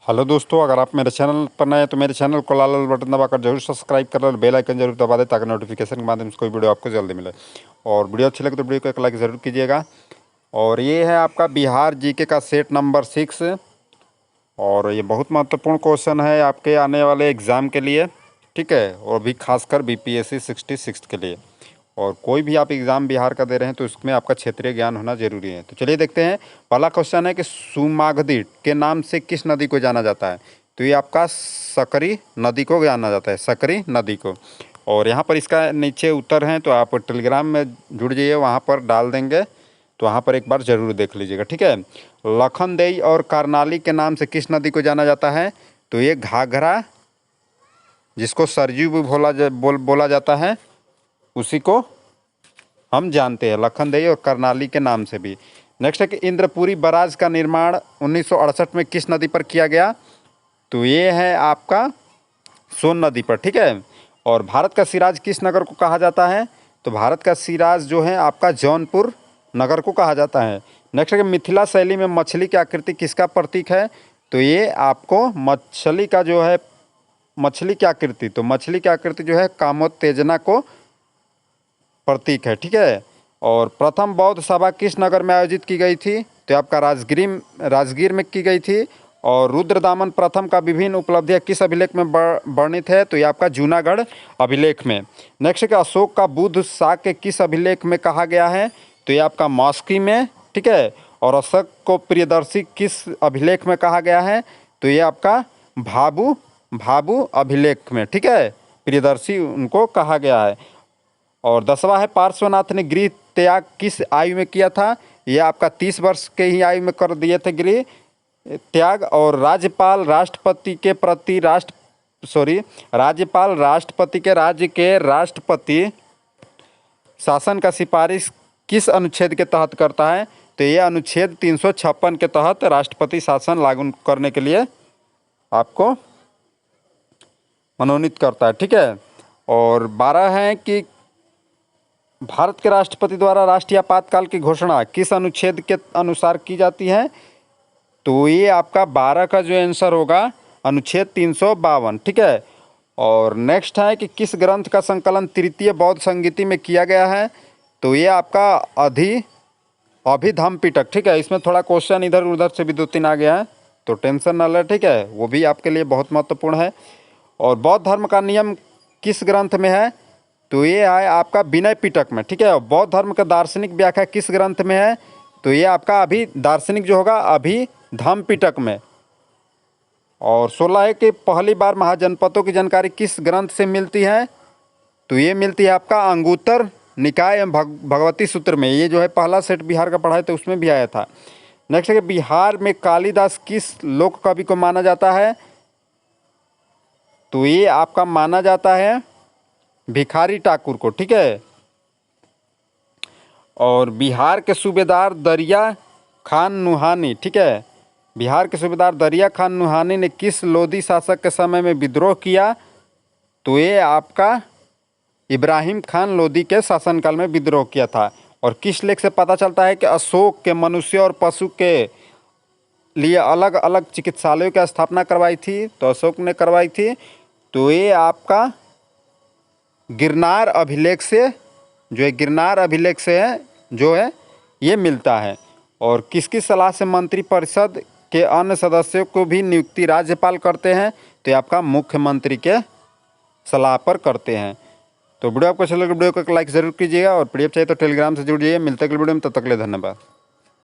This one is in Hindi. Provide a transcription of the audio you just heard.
हेलो दोस्तों, अगर आप मेरे चैनल पर नए हैं तो मेरे चैनल को लाल लाल बटन दबाकर जरूर सब्सक्राइब कर लें, बेल आइकन जरूर दबा दें ताकि नोटिफिकेशन के माध्यम से कोई वीडियो आपको जल्दी मिले। और वीडियो अच्छी लगे तो वीडियो को एक लाइक ज़रूर कीजिएगा। और ये है आपका बिहार जीके का सेट नंबर 6। और ये बहुत महत्वपूर्ण क्वेश्चन है आपके आने वाले एग्ज़ाम के लिए, ठीक है, और भी खासकर BPSC 66 के लिए। और कोई भी आप एग्ज़ाम बिहार का दे रहे हैं तो उसमें आपका क्षेत्रीय ज्ञान होना जरूरी है। तो चलिए देखते हैं। पहला क्वेश्चन है कि सुमागधी के नाम से किस नदी को जाना जाता है? तो ये आपका सकरी नदी को जाना जाता है, सकरी नदी को। और यहाँ पर इसका नीचे उत्तर है, तो आप टेलीग्राम में जुड़ जाइए, वहाँ पर डाल देंगे, तो वहाँ पर एक बार ज़रूर देख लीजिएगा, ठीक है। लखनदेई और करनाली के नाम से किस नदी को जाना जाता है? तो ये घाघरा, जिसको सरयू भी बोला जाता है, उसी को हम जानते हैं लखनदेई और करनाली के नाम से भी। नेक्स्ट है कि इंद्रपुरी बराज का निर्माण 1968 में किस नदी पर किया गया? तो ये है आपका सोन नदी पर, ठीक है। और भारत का सिराज किस नगर को कहा जाता है? तो भारत का सिराज जो है आपका जौनपुर नगर को कहा जाता है। नेक्स्ट है कि मिथिला शैली में मछली की आकृति किसका प्रतीक है? तो ये आपको मछली का जो है, मछली की आकृति, तो मछली की आकृति जो है कामोत्तेजना को प्रतीक है, ठीक है। और प्रथम बौद्ध सभा किस नगर में आयोजित की गई थी? तो आपका राजगीर में की गई थी। और रुद्रदामन प्रथम का विभिन्न उपलब्धियां किस अभिलेख में वर्णित है? तो ये आपका जूनागढ़ अभिलेख में। नेक्स्ट है अशोक का बुद्ध शाक्य किस अभिलेख में कहा गया है? तो ये आपका मॉस्की में, ठीक है। और अशोक को प्रियदर्शी किस अभिलेख में कहा गया है? तो ये आपका भाबू अभिलेख में, ठीक है, प्रियदर्शी उनको कहा गया है। और 10वां है पार्श्वनाथ ने गृह त्याग किस आयु में किया था? ये आपका 30 वर्ष के ही आयु में कर दिए थे गृह त्याग। और राज्यपाल राष्ट्रपति के राज्य के राष्ट्रपति शासन का सिफारिश किस अनुच्छेद के तहत करता है? तो ये अनुच्छेद 356 के तहत राष्ट्रपति शासन लागू करने के लिए आपको मनोनीत करता है, ठीक है। और 12 है कि भारत के राष्ट्रपति द्वारा राष्ट्रीय आपातकाल की घोषणा किस अनुच्छेद के अनुसार की जाती है? तो ये आपका 12 का जो आंसर होगा अनुच्छेद 352, ठीक है। और नेक्स्ट है कि किस ग्रंथ का संकलन तृतीय बौद्ध संगीति में किया गया है? तो ये आपका अभिधम्म पिटक, ठीक है। इसमें थोड़ा क्वेश्चन इधर उधर से भी 2-3 आ गया है, तो टेंशन न ले, ठीक है, वो भी आपके लिए बहुत महत्वपूर्ण है। और बौद्ध धर्म का नियम किस ग्रंथ में है? तो ये है आपका विनय पिटक में, ठीक है। बौद्ध धर्म का दार्शनिक व्याख्या किस ग्रंथ में है? तो ये आपका दार्शनिक जो होगा अभिधम्म पिटक में। और 16 है कि पहली बार महाजनपदों की जानकारी किस ग्रंथ से मिलती है? तो ये मिलती है आपका अंगुत्तर निकाय एवं भगवती सूत्र में। ये जो है पहला सेट बिहार का पढ़ा है तो उसमें भी आया था। नेक्स्ट है कि बिहार में कालिदास किस लोक कवि को माना जाता है? तो ये आपका माना जाता है भिखारी ठाकुर को, ठीक है। और बिहार के सूबेदार दरिया खान नुहानी, ठीक है, बिहार के सूबेदार दरिया खान नुहानी ने किस लोधी शासक के समय में विद्रोह किया? तो ये आपका इब्राहिम खान लोधी के शासनकाल में विद्रोह किया था। और किस लेख से पता चलता है कि अशोक के मनुष्य और पशु के लिए अलग अलग चिकित्सालयों की स्थापना करवाई थी? तो अशोक ने करवाई थी। तो ये आपका गिरनार अभिलेख से, जो है गिरनार अभिलेख से है, जो है ये मिलता है। और किसकी सलाह से मंत्रिपरिषद के अन्य सदस्यों को भी नियुक्ति राज्यपाल करते हैं? तो ये आपका मुख्यमंत्री के सलाह पर करते हैं। तो वीडियो आपको अच्छा लगे वीडियो को लाइक ज़रूर कीजिएगा। और PDF चाहिए तो टेलीग्राम से जुड़ जाइए। मिलते हैं अगले वीडियो में, तब तक के लिए धन्यवाद।